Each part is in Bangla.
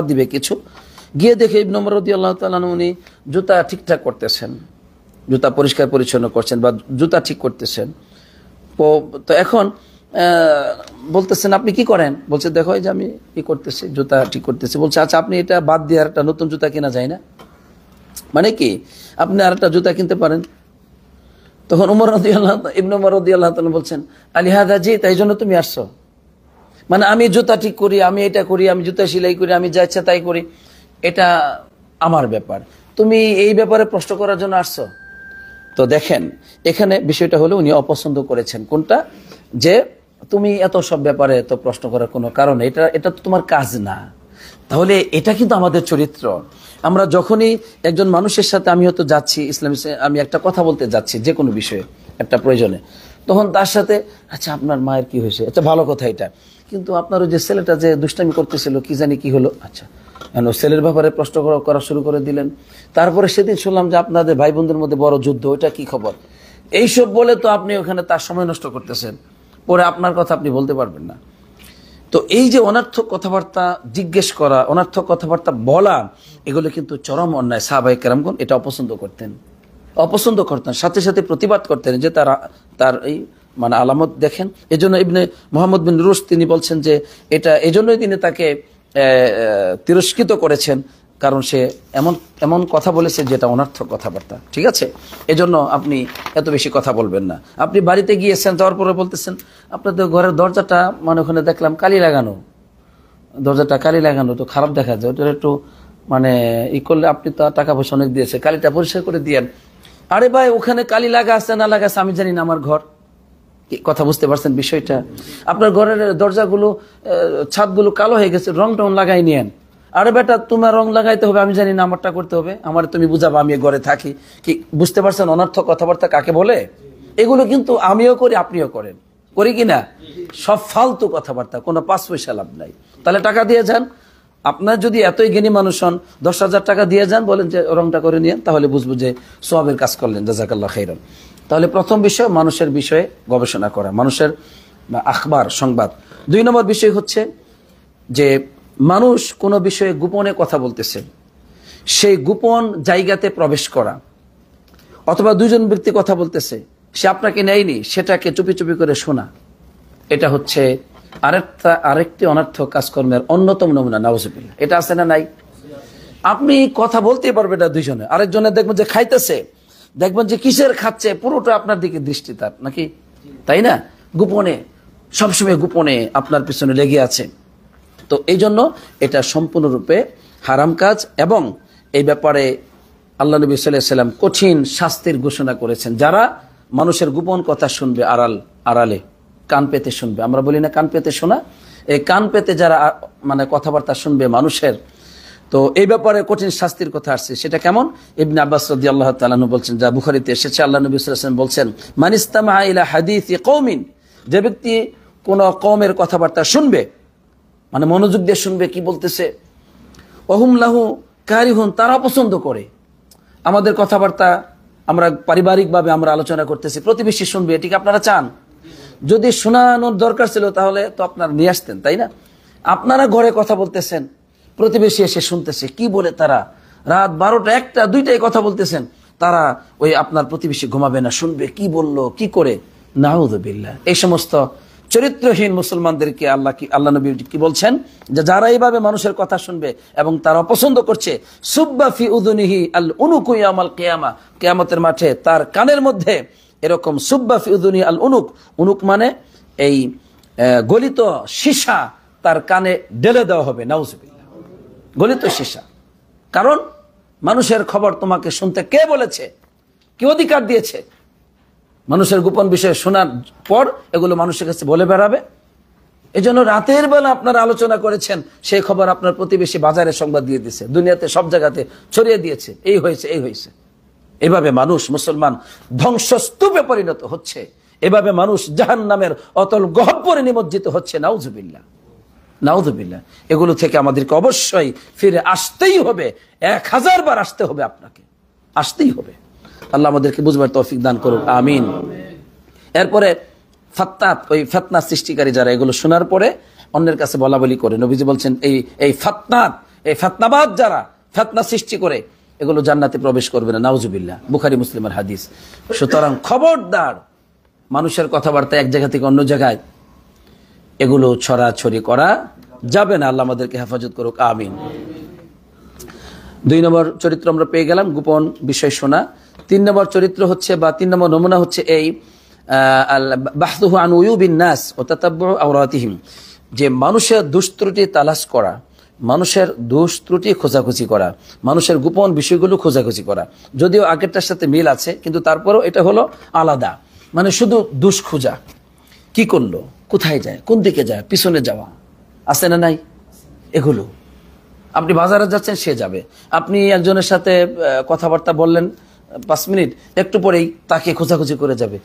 দিবে কিছু, গিয়ে দেখে ইবনে ওমর রাদিয়াল্লাহু তাআলা উনি জুতা ঠিকঠাক করতেছেন, জুতা পরিষ্কার পরিচ্ছন্ন করছেন বা জুতা ঠিক করতেছেন। তো এখন বলতেছেন আপনি কি করেন? বলছে দেখো এই যে আমি কি করতেছি, জুতা ঠিক করতেছি। বলছে আচ্ছা আপনি এটা বাদ দিয়ে আর একটা নতুন জুতা কেনা যায় না? মানে কি আপনি আর একটা জুতা কিনতে পারেন। তখন ইবনে ওমর রাদিয়াল্লাহু তাআলা বলছেন আলিহাদা জি, তাই জন্য তুমি আসছো? মানে আমি জুতা ঠিক করি, আমি এটা করি, আমি জুতা সেলাই করি, আমি যা ইচ্ছা তাই করি, এটা আমার ব্যাপার, তুমি এই ব্যাপারে প্রশ্ন করার জন্য আসছো? তো দেখেন এখানে বিষয়টা হলো উনি অপছন্দ করেছেন কোনটা, যে তুমি এত সব ব্যাপারে তো প্রশ্ন করার কোনো কারণ, এটা তো তোমার কাজ না। তাহলে এটা কিন্তু আমাদের চরিত্র। আমরা যখনই একজন মানুষের সাথে, আমি হয়তো যাচ্ছি ইসলামী, আমি একটা কথা বলতে যাচ্ছি যে কোনো বিষয়ে একটা প্রয়োজনে, তখন তার সাথে আচ্ছা আপনার মায়ের কি হয়েছে, আচ্ছা ভালো কথা এটা, কিন্তু আপনার ওই যে ছেলেটা যে দুষ্টামি করতেছিল কি জানি কি হলো, আচ্ছা ছেলের ব্যাপারে প্রশ্ন করা শুরু করে দিলেন। তারপরে সেদিন শুনলাম যে আপনাদের ভাই বোনদের মধ্যে বড় যুদ্ধ, ওইটা কি খবর? এইসব বলে তো আপনি ওখানে তার সময় নষ্ট করতেছেন, পরে আপনার কথা আপনি বলতে পারবেন না। তো এই যে অনর্থক কথাবার্তা জিজ্ঞেস করা, অনর্থক কথাবার্তা বলা, এগুলো কিন্তু চরম অন্যায়। সাহাবায়ে কেরামগণ এটা অপছন্দ করতেন, সাথে সাথে প্রতিবাদ করতেন যে তার এই মানে আলামত দেখেন। এজন্য ইবনে মুহাম্মদ বিন রুশ তিনি বলছেন যে এটা এজন্যই তিনি তাকে তিরস্কৃত করেছেন, কারণ সে এমন কথা বলেছে যেটা অনর্থক কথাবার্তা। ঠিক আছে, এজন্য আপনি এত বেশি কথা বলবেন না। আপনি বাড়িতে গিয়েছেন, যাওয়ার পরে বলতেছেন আপনাদের ঘরের দরজাটা মানে ওখানে দেখলাম কালি লাগানো, দরজাটা কালি লাগানো তো খারাপ দেখা যায়, ওটা একটু মানে ই করলে, আপনি তো টাকা পয়সা অনেক দিয়েছে, কালিটা পরিষ্কার করে দিয়েন। আরে ভাই ওখানে কালি লাগা আছে না লাগা আছে আমি জানি না, আমার ঘর। কথা বুঝতে পারছেন বিষয়টা? আপনার ঘরের দরজাগুলো ছাদগুলো কালো হয়ে গেছে, রং টং লাগাই নিয়েন। আরে বেটা তোমার রং লাগাইতে হবে আমি জানি না, আমারটা করতে হবে, আমার তুমি বুঝাবো, আমি ঘরে থাকি। কি বুঝতে পারছেন অনর্থক কথাবার্তা কাকে বলে? এগুলো কিন্তু আমিও করি, আপনিও করেন, করি কিনা? সব ফালতু কথাবার্তা, কোনো 5 পয়সা লাভ নাই। তাহলে টাকা দিয়ে যান, আপনার যদি এতই জ্ঞানী মানুষ হন 10,000 টাকা দিয়ে যান, বলেন যে রংটা করে নিয়ে, তাহলে বুঝবো যে সওয়াবের কাজ করলেন, জাযাকাল্লাহ খাইরান। তাহলে প্রথম বিষয় মানুষের বিষয়ে গবেষণা করা, মানুষের আখবার সংবাদ। 2 নম্বর বিষয় হচ্ছে যে মানুষ কোনো বিষয়ে গোপনে কথা বলতেছে, সেই গোপন জায়গাতে প্রবেশ করা, অথবা 2 জন ব্যক্তি কথা বলতেছে, সে আপনাকে নেয়নি, সেটাকে চুপি চুপি করে শোনা, এটা হচ্ছে আরেকটি অনর্থক কাজকর্মের অন্যতম নমুনা। নাউজুবিল্লাহ, এটা আছে না নাই? আপনি কথা বলতেই পারবেন না 2 জনে, আরেকজনে দেখবেন যে খাইতেছে, দেখবেন যে কিসের খাচ্ছে, পুরোটা আপনার দিকে দৃষ্টি তার, নাকি তাই না? গোপনে, সবসময় গোপনে আপনার পিছনে লেগে আছে। তো এই জন্য এটা সম্পূর্ণরূপে হারাম কাজ, এবং এই ব্যাপারে আল্লাহ নবী সাল্লাল্লাহু আলাইহি ওয়াসাল্লাম কঠিন শাস্তির ঘোষণা করেছেন। যারা মানুষের গোপন কথা শুনবে, আড়ালে কান পেতে শুনবে, আমরা বলি না কান পেতে শোনা, এই কান পেতে যারা মানে কথাবার্তা শুনবে মানুষের, তো এই ব্যাপারে কঠিন শাস্তির কথা আসছে। সেটা কেমন? ইবনে আব্বাস রাদিয়াল্লাহু তাআলা আনহু বলছেন, যা বুখারীতে এসেছে, আল্লাহ নবী সাল্লাল্লাহু আলাইহি ওয়াসাল্লাম বলছেন মান ইসতামা ইলা হাদিসি কওমিন, যে ব্যক্তি কোন কওমের কথাবার্তা শুনবে, মানে মনোযোগ দিয়ে শুনবে কি বলতেছে, ওহুম লাহু কারিহুন, তারা পছন্দ করে আমাদের কথাবার্তা, আমরা পারিবারিকভাবে আমরা আলোচনা করতেছি, প্রতিবেশী শুনবে, এটি কি আপনারা চান? যদি শোনানোর দরকার ছিল তাহলে তো আপনারা নিয়ে আসতেন, তাই না? আপনারা ঘরে কথা বলতেছেন, প্রতিবেশী এসে শুনতেছে, কি বলে তারা রাত 12টা 1টা 2টায় কথা বলতেছেন, তারা ওই আপনার প্রতিবেশী ঘুমাবে না, শুনবে কি বললো কি করে। নাউযুবিল্লাহ, এই সমস্ত চরিত্রহীন মুসলমানদেরকে আল্লাহ নবী কি বলছেন, যে যারা এইভাবে মানুষের কথা শুনবে এবং তারা অপছন্দ করছে, সুব্বা ফি উযুনিহি আল উনুক ইয়াউমাল কিয়ামা, কিয়ামতের মাঠে তার কানের মধ্যে এরকম সুব্বা ফি উযুনি আল উনুক, উনুক মানে এই গলিত সীসা তার কানে ঢেলে দেওয়া হবে। নাউযুবিল্লাহ, গলিত সীসা। কারণ মানুষের খবর তোমাকে শুনতে কে বলেছে, কি অধিকার দিয়েছে? মানুষের গোপন বিষয় শোনার পর এগুলো মানুষের কাছে বলে বেড়াবে। এজন্য রাতের বেলা আপনারা আলোচনা করেছেন, সেই খবর আপনার প্রতিবেশী বাজারে সংবাদ দিয়ে দিয়েছে, দুনিয়াতে সব জায়গাতে ছড়িয়ে দিয়েছে, এই হয়েছে এই হয়েছে। এভাবে মানুষ, মুসলমান ধ্বংসস্তূপে পরিণত হচ্ছে, এভাবে মানুষ জাহান্নামের অতল গহ্বরে নিমজ্জিত হচ্ছে। নাউযুবিল্লাহ, নাউযুবিল্লাহ। এগুলো থেকে আমাদেরকে অবশ্যই ফিরে আসতেই হবে, 1000 বার আসতে হবে, আপনাকে আসতেই হবে। আল্লাহ আমাদেরকে বুঝবার তৌফিক দান করুন, আমিন। এরপরে ফাত্তাত, ওই ফিতনা সৃষ্টিকারী যারা, এগুলো শোনার পরে অন্যের কাছে বলা বলি করে, নবীজি বলছেন এই ফাত্তাত, এই ফিতনাবাজ যারা ফিতনা সৃষ্টি করে এগুলো জান্নাতে প্রবেশ করবে না, নাউজুবিল্লাহ। বুখারী মুসলিমের হাদিস। সুতরাং খবরদার মানুষের কথাবার্তা এক জায়গা থেকে অন্য জায়গায় এগুলো ছড়াছড়ি করা যাবে না। আল্লাহ আমাদেরকে হেফাজত করুক, আমিন। 2 নম্বর চরিত্র আমরা পেয়ে গেলাম, গোপন বিষয় শোনা। 3 নম্বর চরিত্র হচ্ছে বা 3 নম্বর নমুনা হচ্ছে এই বাহথুহু আন উয়ুবিন নাস ওয়া তাতাব্বুউ আওরাতিহিম, যে মানুষের দুষ্ত্রুটি তালাশ করা, মানুষের দোষ ত্রুটি খোঁজাখুঁজি করা, মানুষের গোপন বিষয়গুলো খোঁজাখুঁজি করা। যদিও আগেরটার সাথে মিল আছে, কিন্তু তারপরেও এটা হলো আলাদা। মানে শুধু দোষ খোঁজা, কি করলো, কোথায় যায়, কোন দিকে যায়, পিছনে যাওয়া আছে না নাই? এগুলো আপনি বাজারে যাচ্ছেন, সে যাবে। আপনি একজনের সাথে কথাবার্তা বললেন 5 মিনিট, একটু পরেই তাকে খোঁজাখুঁজি করে যাবে,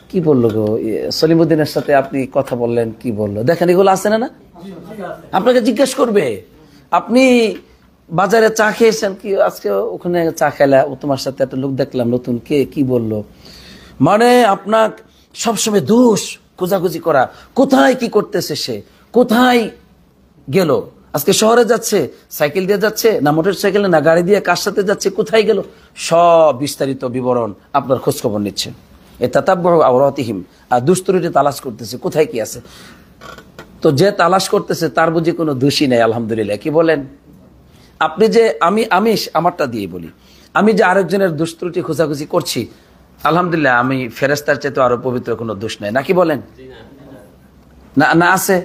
কি বললো গো, সলিমুদ্দিনের সাথে আপনি কথা বললেন, কি বললো, দেখেন এগুলো আছে না? আপনাকে জিজ্ঞেস করবে। আপনি বাজারে চা খেয়েছেন, কি আজকে ওখানে চা খেলা, ও তোমার সাথে একটা লোক দেখলাম নতুন, কে কি বললো। মানে আপনার সবসময় দোষ খোঁজাখুঁজি করা, কোথায় কি করতেছে, সে কোথায় গেল, আজকে শহরে যাচ্ছে, সাইকেল দিয়ে যাচ্ছে না মোটর সাইকেলে, না গাড়ি দিয়ে, কার সাথে যাচ্ছে, কোথায় গেল, সব বিস্তারিত বিবরণ আপনার খোঁজখবর নিচ্ছে। এ তাতাব্বুউ আওরাতিহিম, আর দুষ্ত্রুটি তালাশ করতেছে, কোথায় কি আছে। তো যে তালাশ করতেছে তার বুঝি কোনো দোষই নেই, আলহামদুলিল্লাহ। কি বলেন? আপনি যে আমি আমারটা দিয়ে বলি, আমি যে আরেকজনের দুষ্ত্রুটি খোঁজাখুঁজি করছি, আলহামদুলিল্লাহ আমি ফেরেশতার চাইতে আরো পবিত্র, কোনো দোষ নেই, নাকি বলেন? না না, আছে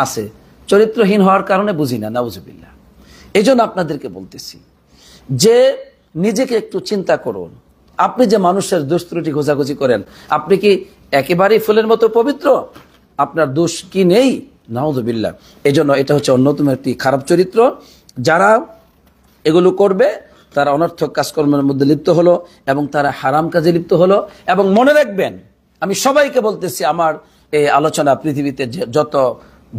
আছে। চরিত্রহীন হওয়ার কারণে বুঝি না, নাউজুবিল্লাহ। এই জন্য আপনাদেরকে বলতেছি যে নিজেকে একটু চিন্তা করুন। আপনি যে মানুষের দোষ ত্রুটি খোঁজাখুঁজি করেন, আপনি কি একেবারেই ফুলের মতো পবিত্র? আপনার দোষ কি নেই? নাউজুবিল্লাহ। এই জন্য এটা হচ্ছে অন্যতম একটি খারাপ চরিত্র। যারা এগুলো করবে তারা অনর্থক কাজকর্মের মধ্যে লিপ্ত হলো এবং তারা হারাম কাজে লিপ্ত হলো। এবং মনে রাখবেন, আমি সবাইকে বলতেছি, আমার এই আলোচনা পৃথিবীতে যত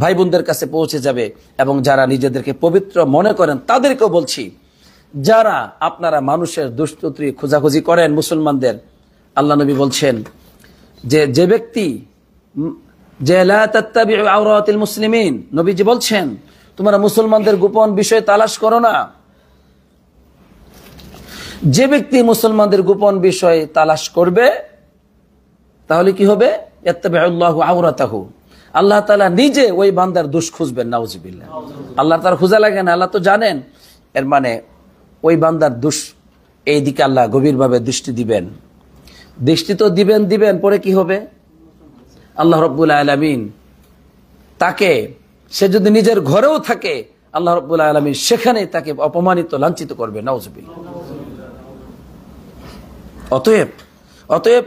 ভাই বোনদের কাছে পৌঁছে যাবে এবং যারা নিজেদেরকে পবিত্র মনে করেন তাদেরকেও বলছি, যারা আপনারা মানুষের দুষ্ত্রুটি খোঁজাখুঁজি করেন মুসলমানদের, আল্লাহ নবী বলছেন যে ব্যক্তি যে লা তাত্তাবিউ আওরাতিল মুসলিমিন, নবীজি বলছেন তোমরা মুসলমানদের গোপন বিষয় তালাশ করো না। যে ব্যক্তি মুসলমানদের গোপন বিষয় তালাশ করবে তাহলে কি হবে? ইত্তাবিউল্লাহু আওরাতাহু, আল্লাহ তাআলা নিজে ওই বান্দার দোষ খুঁজবেন। নাউজুবিল্লাহ। আল্লাহ তাআলা খোঁজা লাগে না, আল্লাহ তো জানেন। এর মানে ওই বান্দার দোষ এই দিকে আল্লাহ গভীরভাবে দৃষ্টি দিবেন। দৃষ্টি তো দিবেন, পরে কি হবে? আল্লাহ রাব্বুল আলামিন তাকে, সে যদি নিজের ঘরেও থাকে, আল্লাহ রাব্বুল আলামিন সেখানে তাকে অপমানিত, লাঞ্ছিত করবে। নাউজুবিল্লাহ। অতএব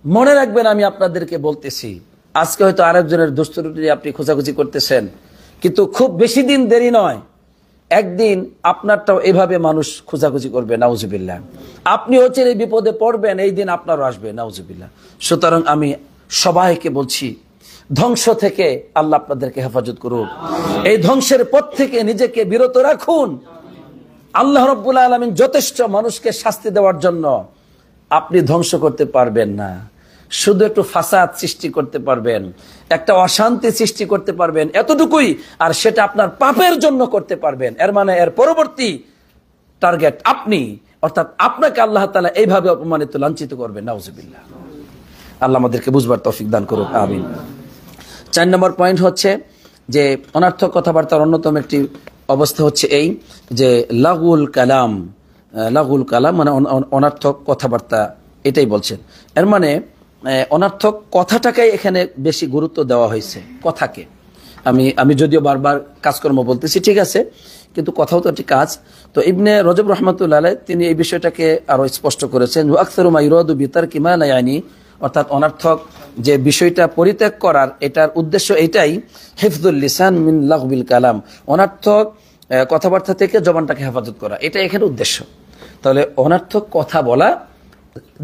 মনে রাখবেন, আমি আপনাদেরকে বলতেছি, আজকে হয়তো আরেকজনের দুষ্ত্রুটি আপনি খোঁজাখুঁজি করতেছেন, কিন্তু খুব বেশি দিন দেরি নয়, একদিন আপনারটাও এভাবে মানুষ খোঁজাখুঁজি করবে। নাউজুবিল্লাহ। আপনি হচ্ছে এই বিপদে পড়বেন, এই দিন আপনারও আসবে। নাউজুবিল্লাহ। সুতরাং আমি সবাইকে বলছি, ধ্বংস থেকে আল্লাহ আপনাদেরকে হেফাজত করুন। এই ধ্বংসের পথ থেকে নিজেকে বিরত রাখুন। আল্লাহ রাব্বুল আলামিন যথেষ্ট মানুষকে শাস্তি দেওয়ার জন্য। আপনি ধ্বংস করতে পারবেন না, শুধু একটু ফাসাদ সৃষ্টি করতে পারবেন, একটা অশান্তি সৃষ্টি করতে পারবেন, এতটুকুই। আর সেটা আপনার পাপের জন্য করতে পারবেন। এর মানে এর পরবর্তী টার্গেট আপনি, অর্থাৎ আপনাকে আল্লাহ তাআলা এইভাবে অপমানিত, লাঞ্ছিত করবেন। নাউজুবিল্লাহ। আল্লাহ আমাদেরকে বুঝবার তৌফিক দান করুক, আমিন। 4 নম্বর পয়েন্ট হচ্ছে যে অনর্থক কথাবার্তার অন্যতম একটি অবস্থা হচ্ছে এই যে লাগুল কালাম মানে অনর্থক কথাবার্তা, এটাই বলছেন। এর মানে অনর্থক কথাটাকেই এখানে বেশি গুরুত্ব দেওয়া হয়েছে, কথাকে। আমি যদিও বারবার কাজকর্ম বলতেছি, ঠিক আছে, কিন্তু কথাও তো একটি কাজ। তো ইবনে রজব রাহমাতুল্লাহ আলাইহি তিনি এই বিষয়টাকে আরো স্পষ্ট করেছেন, আকসারু মা ইউরাদু বিতারকি মা লা ইয়ানি, অর্থাৎ অনর্থক যে বিষয়টা পরিত্যাগ করার, এটার উদ্দেশ্য এটাই, হিফজুল লিসান মিন লাগবিল কালাম, অনর্থক কথাবার্তা থেকে জবানটাকে হেফাজত করা, এটা এখানে উদ্দেশ্য। তাহলে অনর্থক কথা বলা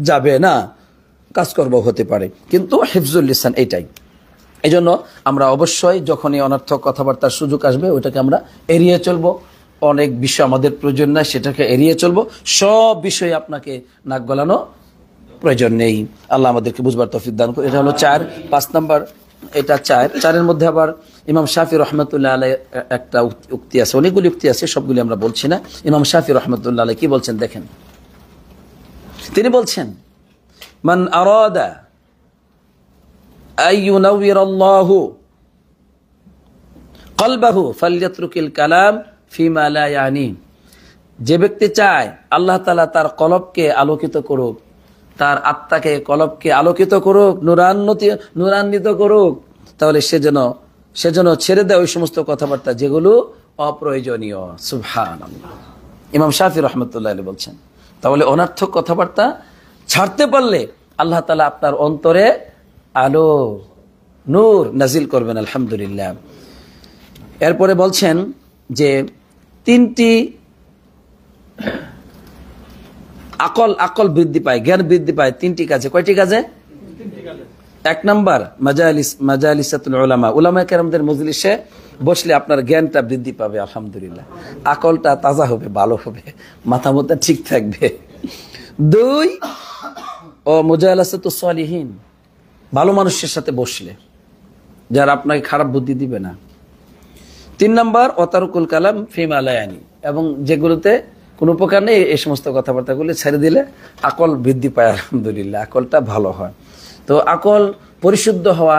যাবে না, কাজকর্ম হতে পারে, কিন্তু হিফজুল লিসান এইটাই। এই জন্য আমরা অবশ্যই যখনই অনর্থক কথাবার্তার সুযোগ আসবে ওইটাকে আমরা এড়িয়ে চলবো। অনেক বিষয় আমাদের প্রয়োজন নাই, সেটাকে এড়িয়ে চলবো। সব বিষয়ে আপনাকে নাক গলানো প্রয়োজন নেই। আল্লাহ আমাদেরকে বুঝবার তৌফিক দান করুন। এটা হলো 4। 5 নাম্বার, এটা 4। 4-এর মধ্যে আবার ইমাম শাফি রহমতুল্লাহ আলাই একটা উক্তি আছে, অনেকগুলি উক্তি আছে, সবগুলি আমরা বলছি না। ইমাম শাফি রহমতুল্লাহ আলাই কি বলছেন দেখেন, তিনি বলছেন মান আরাদা আইয়ুনাওয়িরাল্লাহু কলবাহু ফালইয়াতরুকিল কালাম ফিমা লা ইয়ানি। যে ব্যক্তি চায় আল্লাহ তাআলা তার কলবকে আলোকিত করুক, তার আত্মাকে কলবকে আলোকিত করুক, নূরান্বিত করুক, তাহলে সে যেন ছেড়ে দেয় ওই সমস্ত কথাবার্তা যেগুলো অপ্রয়োজনীয়। সুবহানাল্লাহ, ইমাম শাফি রহমতুল্লাহ আলাইহি বলছেন। তাহলে অনর্থক কথাবার্তা ছাড়তে পারলে আল্লাহ তাআলা আপনার অন্তরে আলো, নূর নাজিল করবেন। আলহামদুলিল্লাহ। এরপরে বলছেন যে তিনটি আকল বৃদ্ধি পায়, জ্ঞান বৃদ্ধি পায় তিনটি কাজে। কয়টি কাজে? 1 নাম্বার মাজালিসাতুল উলামা, উলামায়ে কেরামদের মজলিসে বসলে আপনার জ্ঞানটা বৃদ্ধি পাবে। আলহামদুলিল্লাহ, আকলটা তাজা হবে, ভালো হবে, মাথা মতো ঠিক থাকবে। 2 ও মুজালাসাতুস সালিহিন, ভালো মানুষের সাথে বসলে যারা আপনাকে খারাপ বুদ্ধি দিবে না। 3 নাম্বার ওয়াতারকুল কালাম ফিমা লা ইয়ানি, এবং যেগুলোতে কোনো উপকার নেই এই সমস্ত কথাবার্তাগুলি ছেড়ে দিলে আকল বৃদ্ধি পায়। আলহামদুলিল্লাহ, আকলটা ভালো হয়। তো আকল পরিশুদ্ধ হওয়া,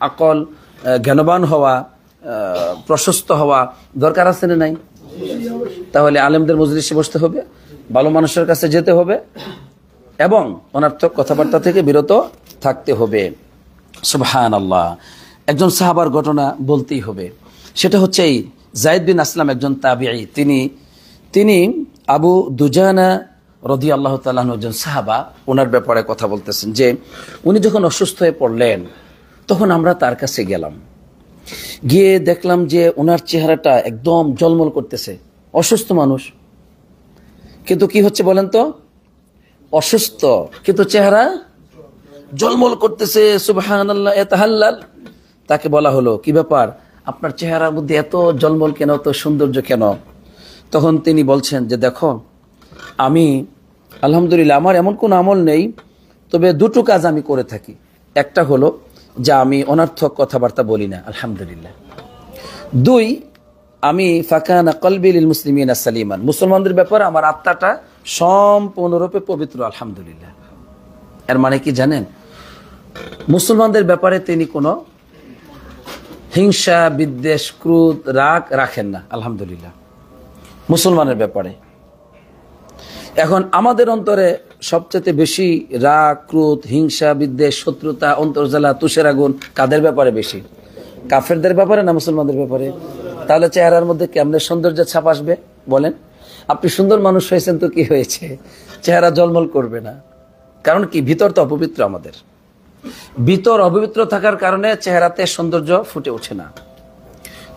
আকল জ্ঞানবান হওয়া, প্রশস্ত হওয়া দরকার আছে না নাই? তাহলে আলেমদের মজলিসে বসতে হবে, ভালো মানুষের কাছে যেতে হবে এবং অনর্থক কথাবার্তা থেকে বিরত থাকতে হবে। সুবহানাল্লাহ। একজন সাহাবার ঘটনা বলতেই হবে, সেটা হচ্ছে এই যায়েদ বিন আসলাম, একজন তাবিঈ। তিনি আবু দুজানা রাদিয়াল্লাহু তাআলা আনহু, একজন সাহাবা, ওনার ব্যাপারে কথা বলতেছেন যে উনি যখন অসুস্থ হয়ে পড়লেন তখন আমরা তার কাছে গেলাম, গিয়ে দেখলাম যে ওনার চেহারাটা একদম জলমল করতেছে। অসুস্থ মানুষ, কিন্তু কি হচ্ছে বলেন তো? অসুস্থ কিন্তু চেহারা জলমল করতেছে। সুবহানাল্লাহ, ইয়াতাহাল্লাল। তাকে বলা হলো, কি ব্যাপার, আপনার চেহারার মধ্যে এত জলমল কেন, এত সৌন্দর্য কেন? তখন তিনি বলছেন যে দেখো, আমি আলহামদুলিল্লাহ আমার এমন কোন আমল নেই, তবে 2টো কাজ আমি করে থাকি। একটা হলো যে আমি অনর্থক কথাবার্তা বলি না, আলহামদুলিল্লাহ। 2, আমি ফাকানা কলবি লিল মুসলিমিনা সালিমান, মুসলমানদের ব্যাপারে আমার আত্মাটা সম্পূর্ণরূপে পবিত্র, আলহামদুলিল্লাহ। এর মানে কি জানেন? মুসলমানদের ব্যাপারে তিনি কোনো হিংসা, বিদ্বেষ, ক্রোধ, রাগ রাখেন না, আলহামদুলিল্লাহ, মুসলমানের ব্যাপারে। এখন আমাদের অন্তরে সবচেয়ে বেশি রাগ, ক্রোধ, হিংসা, বিদ্বেষ, শত্রুতা, অন্তর্জ্বালা, তুষের আগুন কাদের ব্যাপারে বেশি? কাফেরদের ব্যাপারে না মুসলমানদের ব্যাপারে? তাহলে চেহারার মধ্যে কেমনে সৌন্দর্য ছাপ আসবে বলেন? আপনি সুন্দর মানুষ হয়েছেন তো কি হয়েছে, চেহারা জলমল করবে না। কারণ কি? ভিতর তো অপবিত্র। আমাদের ভিতর অপবিত্র থাকার কারণে চেহারাতে সৌন্দর্য ফুটে ওঠে না।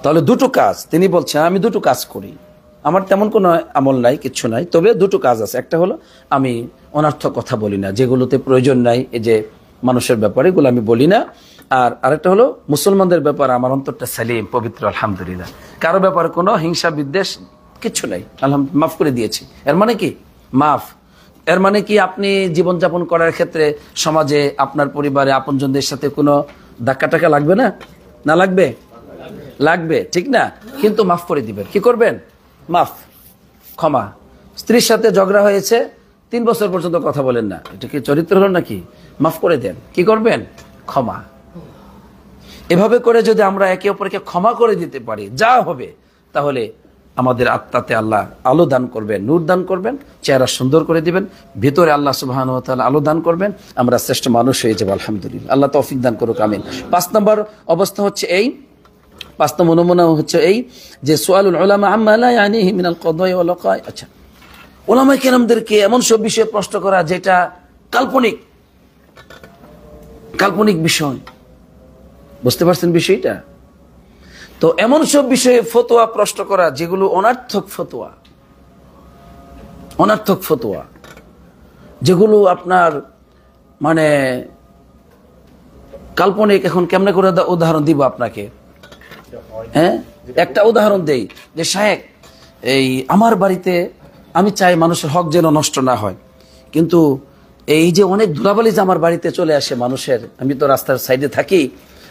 তাহলে 2টো কাজ তিনি বলছেন, আমি 2টো কাজ করি, আমার তেমন কোনো আমল নাই, কিচ্ছু নাই, তবে 2টো কাজ আছে। একটা হলো আমি অনর্থক কথা বলি না, যেগুলোতে প্রয়োজন নাই, এই যে মানুষের ব্যাপারে, এগুলো আমি বলি না। আর আরেকটা হলো মুসলমানদের ব্যাপারে আমার অন্তরটা সালিম, পবিত্র, আলহামদুলিল্লাহ, কারো ব্যাপারে কোনো হিংসা, বিদ্বেষ কিচ্ছু নাই, আলহামদুলিল্লাহ, মাফ করে দিয়েছি। এর মানে কি? মাফ। এর মানে কি? আপনি জীবনযাপন করার ক্ষেত্রে সমাজে আপনার পরিবারে আপনজনদের সাথে কোনো ধাক্কা টাকা লাগবে না? না লাগবে? লাগবে, ঠিক না? কিন্তু মাফ করে দিবেন। কি করবেন? মাফ, ক্ষমা। স্ত্রীর সাথে ঝগড়া হয়েছে, 3 বছর পর্যন্ত কথা বলেন না, এটা কি চরিত্র হলো নাকি? মাফ করে দেন। কি করবেন? ক্ষমা। এভাবে করে যদি আমরা একে অপরকে ক্ষমা করে দিতে পারি, যা হবে, তাহলে আমাদের আত্মাতে আল্লাহ আলো দান করবেন, নূর দান করবেন, চেহারা সুন্দর করে দিবেন, ভিতরে আল্লাহ সুবহানাহু ওয়া তাআলা আলো দান করবেন, আমরা শ্রেষ্ঠ মানুষ হয়ে যাব, আলহামদুলিল্লাহ। আল্লাহ তৌফিক দান করুক, আমিন। 5 নম্বর অবস্থা হচ্ছে এই, 5 নম্বর নমুনা হচ্ছে এই যে সুআলুল উলামা আম্মা লা ইয়ানিহি মিনাল কদাই ওয়াল ওয়াকাই। আচ্ছা, উলামায়ে কেরামদেরকে এমন সব বিষয়ে প্রশ্ন করা যেটা কাল্পনিক বিষয়, বুঝতে পারছেন বিষয়টা? তো এমন সব বিষয়ে ফতোয়া প্রশ্ন করা যেগুলো অনর্থক ফতোয়া, যেগুলো আপনার মানে কাল্পনিক। এখন কেমনে করে উদাহরণ দিব আপনাকে? হ্যাঁ, একটা উদাহরণ দেই যে শায়েখ, এই আমার বাড়িতে আমি চাই মানুষের হক যেন নষ্ট না হয়, কিন্তু এই যে অনেক ধুলাবালি যে আমার বাড়িতে চলে আসে মানুষের, আমি তো রাস্তার সাইডে থাকি,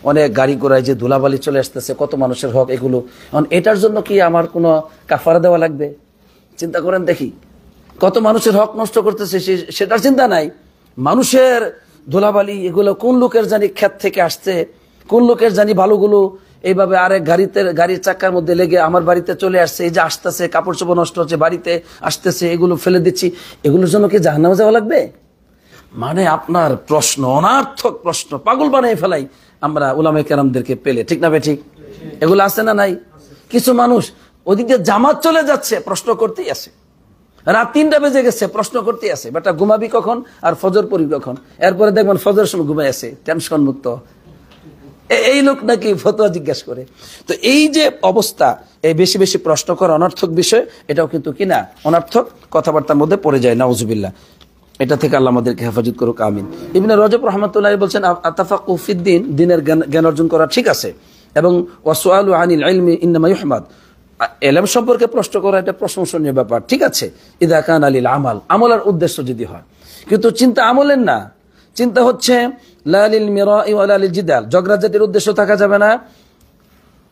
অনেক গাড়ি ঘোড়ায় যে ধুলাবালি চলে আসতেছে, কত মানুষের হক এগুলো। এখন এটার জন্য কি আমার কোনো কাফারা দেওয়া লাগবে? চিন্তা করেন দেখি, কত মানুষের হক নষ্ট করতেছে, সেটার চিন্তা নাই। মানুষের ধুলাবালি এগুলো কোন লোকের জানি ক্ষেত থেকে আসছে, কোন লোকের জানি ভালোগুলো এইভাবে আরেক গাড়ির চাক্কার মধ্যে লেগে আমার বাড়িতে চলে আসছে, এই যে আসতেছে, কাপড় চোপড় নষ্ট হচ্ছে, বাড়িতে আসতেছে, এগুলো ফেলে দিচ্ছি, এগুলোর জন্য কি জাহান্নামে যাওয়া লাগবে? মানে আপনার প্রশ্ন অনার্থক প্রশ্ন, পাগল বানিয়ে ফেলাই আমরা উলামায়ে কেরামদেরকে পেলে, ঠিক না ঠিক? এগুলো আছে না নাই? কিছু মানুষ ওদিকে জামাত চলে যাচ্ছে, প্রশ্ন করতেই আছে, রাত 3টা বেজে গেছে, প্রশ্ন করতেই আছে, বেটা ঘুমাবি কখন আর ফজর পড়ি কখন? এরপরে দেখবেন ফজরের সময় ঘুমাই আছে, টেনশন মুক্ত। এই লোক নাকি ফতোয়া জিজ্ঞাসা করে। তো এই যে অবস্থা, এই বেশি বেশি প্রশ্ন করা অনর্থক বিষয়, এটাও কিন্তু কিনা অনর্থক কথাবার্তার মধ্যে পড়ে যায়, নাউজুবিল্লাহ। এটা থেকে আল্লাহ আমাদেরকে হেফাজত করুক, আমিন। ইবনে রজব রাহমাতুল্লাহ বলছেন, আতাফাকু ফিদ্দিন, দিনের জ্ঞান অর্জন করা ঠিক আছে, এবং ওয়াসুআলু আনিল ইলমি ইন্নামা ইউহমাদ, ইলম সম্পর্কে প্রশ্ন করা এটা প্রশংসনীয় ব্যাপার, ঠিক আছে, ইদা কানা লিল আমাল, আমলের উদ্দেশ্য যদি হয়। কিন্তু চিন্তা আমলের না, চিন্তা হচ্ছে লা লিল মিরাই ওয়ালা লিল জিদাল, ঝগড়াঝাটির উদ্দেশ্য থাকা যাবে না,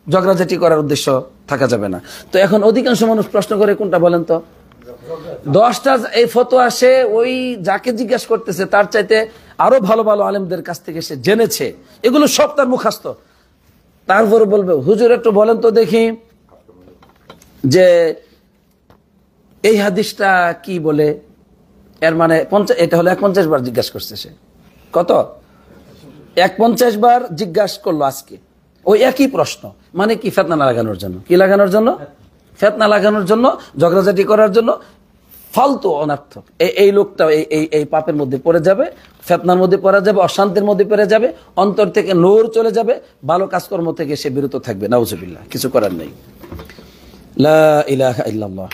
ঝগড়াঝাটি করার উদ্দেশ্য থাকা যাবে না। তো এখন অধিকাংশ মানুষ প্রশ্ন করে কোনটা বলেন তো? 10টা এই ফতোয়া সে ওই যাকে জিজ্ঞাসা করতেছে তার চাইতে আরো ভালো ভালো আলেমদের কাছ থেকে সে জেনেছে, এগুলো সব তার মুখস্থ। তারপর বলবে, হুজুর একটু বলেন তো দেখি যে এই হাদিসটা কি বলে, এর মানে 50, এটা হলো 51 বার জিজ্ঞাসা করছে সে। কত? 51 বার জিজ্ঞাসা করলো আজকে ওই একই প্রশ্ন। মানে কি? ফিতনা লাগানোর জন্য। কি লাগানোর জন্য? ফিতনা লাগানোর জন্য, ঝগড়াঝাটি করার জন্য, ফালতু অনর্থক। এই লোকটা এই পাপের মধ্যে পড়ে যাবে, ফিতনার মধ্যে পড়ে যাবে, অশান্তির মধ্যে পড়ে যাবে, অন্তর থেকে নূর চলে যাবে, ভালো কাজকর্ম থেকে সে বিরত থাকবে, নাউজুবিল্লাহ। কিছু করার নেই। লা ইলাহা ইল্লাল্লাহ।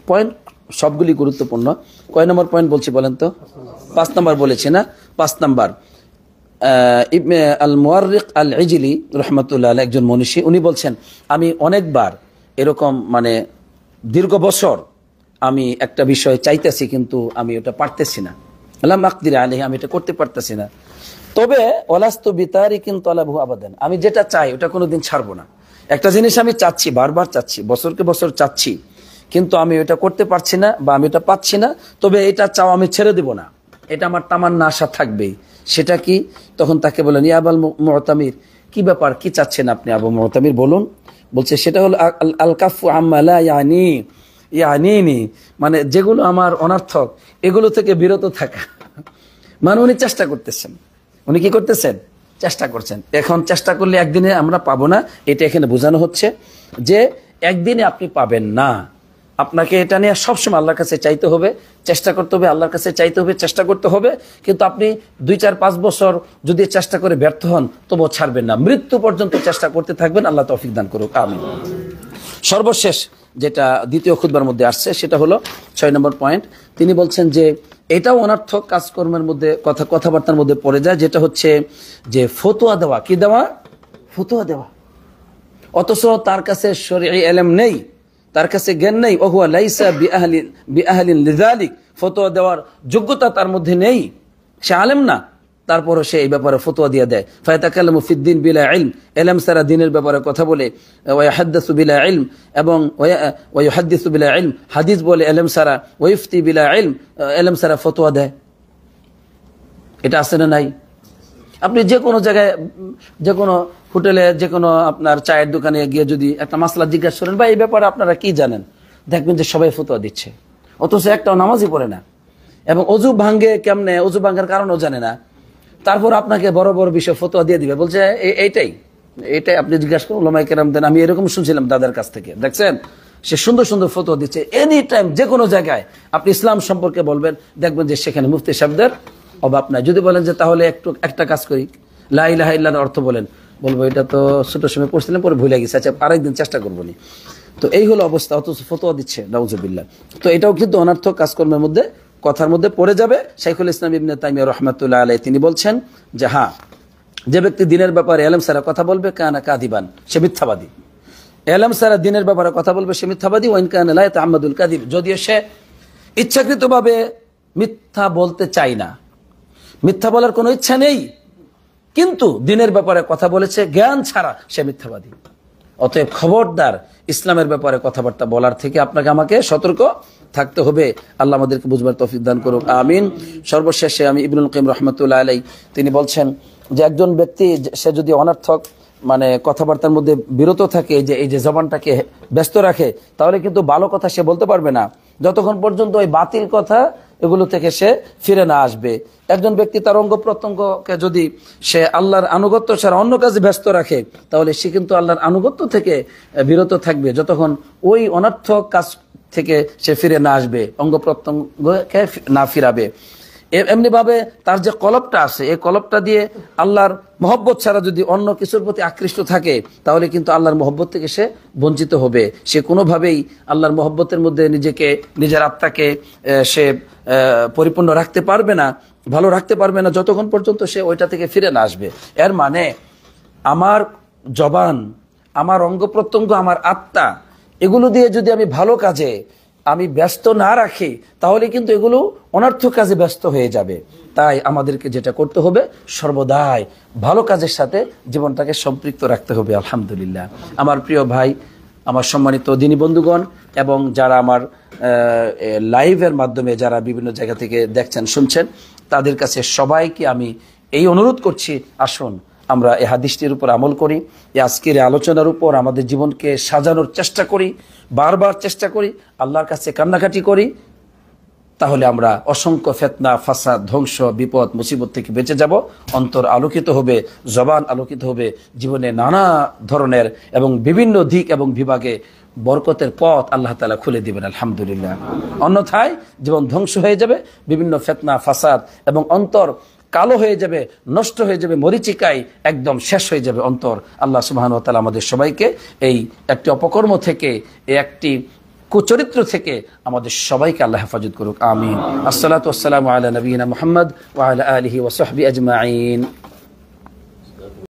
পয়েন্ট সবগুলি গুরুত্বপূর্ণ। কয় নম্বর পয়েন্ট বলছি বলেন তো? 5 নম্বর বলেছি না? 5 নম্বর, ইবনে আল মুয়াররিক আল ইজলি রাহমাতুল্লাহ আলাইহি, একজন মনীষী, উনি বলছেন, আমি অনেকবার এরকম মানে দীর্ঘ বছর আমি একটা বিষয় চাইতেছি, কিন্তু আমি ওটা পারতেছি না, লাম আকদির আলাইহি, আমি এটা করতে পারতেছি না। তবে ওয়ালাস্তু বিতারিকিন তালাবহু আবাদান, আমি যেটা চাই ওটা কোনোদিন ছাড়বো না। একটা জিনিস আমি চাচ্ছি, বারবার চাচ্ছি, বছরকে বছর চাচ্ছি, কিন্তু আমি ওটা করতে পারছি না বা আমি ওটা পাচ্ছি না, তবে এটা চাও আমি ছেড়ে দেব না, এটা আমার তামান্না আশা থাকবেই। সেটা কি? তখন তাকে বলেন, ইয়া আবুল মুতামির, কি ব্যাপার, কি চাচ্ছেন আপনি আবু মুতামির, বলুন। বলছে, সেটা হলো আল কাফু আম্মা লা ইয়ানিনি, মানে যেগুলো আমার অনর্থক এগুলো থেকে বিরত থাকা। মানে উনি চেষ্টা করতেছেন, উনি কি করতেছেন? চেষ্টা করছেন। এখন চেষ্টা করলে একদিনে আমরা পাবো না, এটা এখানে বোঝানো হচ্ছে যে একদিনে আপনি পাবেন না। আপনাকে এটা নিয়ে সবসময় আল্লাহর কাছে চাইতে হবে, চেষ্টা করতে হবে, আল্লাহর কাছে চাইতে হবে, চেষ্টা করতে হবে। কিন্তু আপনি 2, 4, 5 বছর যদি চেষ্টা করে ব্যর্থ হন, তবুও ছাড়বেন না, মৃত্যু পর্যন্ত চেষ্টা করতে থাকবেন। আল্লাহ তৌফিক দান করুক, আমিন। সর্বশেষ যেটা দ্বিতীয় খুতবার মধ্যে আসছে, সেটা হলো 6 নম্বর পয়েন্ট। তিনি বলছেন যে এটাও অনর্থক কাজকর্মের মধ্যে, কথাবার্তার মধ্যে পড়ে যায়, যেটা হচ্ছে যে ফতোয়া দেওয়া। কি দেওয়া? ফতোয়া দেওয়া। অথচ তার কাছে শরঈ ইলম নেই, তার কাছে জ্ঞান নেই। ওহুয়া লাইসা বিআহলিন লিযালিক, ফতোয়া দেওয়ার যোগ্যতা তার মধ্যে নেই, সে আলেম না, তারপরও সে এই ব্যাপারে ফতোয়া দিয়ে দেয়। ফায়াতাকাল্লামু ফিদ্দিন বিলা ইলম, ইলম ছাড়া দ্বীনের ব্যাপারে কথা বলে। ওয়া ইয়াহাদ্দাসু বিলা ইলম, এবং ওয়া ইউহাদ্দিসু বিলা ইলম, হাদিস বলে ইলম ছাড়া। ওয়া ইফতি বিলা ইলম, ইলম ছাড়া ফতোয়া দেয়। এটা আছে না নাই? আপনি যে কোনো জায়গায়, যে কোনো হোটেলে, যে কোনো আপনার চায়ের দোকানে গিয়ে যদি একটা মাসলা জিজ্ঞাসা করেন, বা এই ব্যাপারে আপনারা কি জানেন, দেখবেন যে সবাই ফতোয়া দিচ্ছে, অথচ একটাও নামাজই পড়ে না, এবং অজু ভাঙ্গে কেমনে, অজু ভাঙ্গার কারণও জানে না। তারপর আপনাকে বড় বড় বিষয় ফতোয়া দিয়ে দিবে, বলছে এইটাই আপনি জিজ্ঞাসা করুন ওলামায়ে কেরামদের। আমি এরকম শুনছিলাম দাদার কাছ থেকে, দেখছেন সে সুন্দর সুন্দর ফতোয়া দিচ্ছে। এনি টাইম যে কোনো জায়গায় আপনি ইসলাম সম্পর্কে বলবেন, দেখবেন যে সেখানে মুফতি সাহেবদের অভাব নাই। যদি বলেন যে তাহলে একটা কাজ করি, লা ইলাহা ইল্লাল্লাহর অর্থ বলেন, বলবো এটা তো ছোট সময় পড়ছিলাম, পরে ভুলে গেছি, আচ্ছা আরেকদিন চেষ্টা করবো নি। তো এই হলো অবস্থা, অথচ ফতোয়া দিচ্ছে, নাউজুবিল্লাহ। তো এটাও কিন্তু অনর্থক কাজকর্মের মধ্যে, কথার মধ্যে পড়ে যাবে। শাইখুল ইসলাম ইবনে তাইমিয়া রাহমাতুল্লাহ আলাইহি তিনি বলছেন যে হ্যাঁ, যে ব্যক্তি দ্বীনের ব্যাপারে ইলম ছাড়া কথা বলবে, কানা কাযিবান, সে মিথ্যাবাদী। ইলম ছাড়া দ্বীনের ব্যাপারে কথা বলবে, সে মিথ্যাবাদী। ওয়া ইন কানা লা ইয়াতাআম্মাদুল কাযিব, যদিও সে ইচ্ছাকৃতভাবে মিথ্যা বলতে চায় না, মিথ্যা বলার কোনো ইচ্ছা নেই, কিন্তু দিনের ব্যাপারে কথা বলেছে, জ্ঞান ছাড়া সে মিথ্যাবাদী। অতএব খবরদার, ইসলামের ব্যাপারে কথাবার্তা বলার থেকে আপনাকে আমাকে সতর্ক থাকতে হবে। আল্লাহ আমাদেরকে বুঝবার তৌফিক দান করুক, আমিন। সর্বশেষে আমি ইবনুল কাইয়িম রাহমাতুল্লাহ আলাইহি তিনি বলছেন যে একজন ব্যক্তি সে যদি অনর্থক মানে কথাবার্তার মধ্যে বিরত থাকে, যে এই যে জবানটাকে ব্যস্ত রাখে, তাহলে কিন্তু ভালো কথা সে বলতে পারবে না যতক্ষণ পর্যন্ত ওই বাতিল কথা এগুলো থেকে সে ফিরে না আসবে। একজন ব্যক্তি তার অঙ্গ প্রত্যঙ্গকে যদি সে আল্লাহর আনুগত্য ছাড়া অন্য কাজে ব্যস্ত রাখে, তাহলে সে কিন্তু আল্লাহর আনুগত্য থেকে বিরত থাকবে যতক্ষণ ওই অনর্থক কাজ থেকে সে ফিরে না আসবে, অঙ্গ প্রত্যঙ্গকে না ফিরাবে। এমনি ভাবে তার যে কলবটা আছে, এই কলবটা দিয়ে আল্লাহর মহব্বত ছাড়া যদি অন্য কিছুর প্রতি আকৃষ্ট থাকে, তাহলে কিন্তু আল্লাহর মহব্বত থেকে সে বঞ্চিত হবে। সে কোনোভাবেই আল্লাহর মহব্বতের মধ্যে নিজেকে, নিজের আত্মাকে সে পরিপূর্ণ রাখতে পারবে না, ভালো রাখতে পারবে না যতক্ষণ পর্যন্ত সে ওইটা থেকে ফিরে না আসবে। এর মানে আমার জবান, আমার অঙ্গ প্রত্যঙ্গ, আমার আত্মা, এগুলো দিয়ে যদি আমি ভালো কাজে আমি ব্যস্ত না রাখি, তাহলে কিন্তু এগুলো অনর্থক কাজে ব্যস্ত হয়ে যাবে। তাই আমাদেরকে যেটা করতে হবে, সর্বদাই ভালো কাজের সাথে জীবনটাকে সম্পৃক্ত রাখতে হবে। আলহামদুলিল্লাহ। আমার প্রিয় ভাই, আমার সম্মানিত দিনী বন্ধুগণ, এবং যারা আমার লাইভের মাধ্যমে যারা বিভিন্ন জায়গা থেকে দেখছেন, শুনছেন, তাদের কাছে সবাইকে আমি এই অনুরোধ করছি, আসুন আমরা এই হাদিসটির উপর আমল করি, এই আজকের আলোচনার উপর আমাদের জীবনকে সাজানোর চেষ্টা করি, বারবার চেষ্টা করি, আল্লাহর কাছে কান্নাকাটি করি। তাহলে আমরা অসংখ্য ফিতনা, ফাসাদ, ধ্বংস, বিপদ, মুসিবত থেকে বেঁচে যাব। অন্তর আলোকিত হবে, জবান আলোকিত হবে, জীবনে নানা ধরনের এবং বিভিন্ন দিক এবং বিভাগে বরকতের পথ আল্লাহ তাআলা খুলে দিবেন। আলহামদুলিল্লাহ। অন্যথায় জীবন ধ্বংস হয়ে যাবে, বিভিন্ন ফিতনা, ফাসাদ এবং অন্তর কালো হয়ে যাবে, নষ্ট হয়ে যাবে, মরিচিকায় একদম শেষ হয়ে যাবে অন্তর। আল্লাহ সুবহানাহু ওয়া তাআলা আমাদের সবাইকে এই একটি অপকর্ম থেকে, এই একটি কুচরিত্র থেকে আমাদের সবাইকে আল্লাহ হেফাজত করুক, আমিন। আসসালাতু ওয়াসসালামু আলা নবিয়িনা মুহাম্মদ ওয়া আলা আলিহি ওয়া সাহবিহি আজমাইন।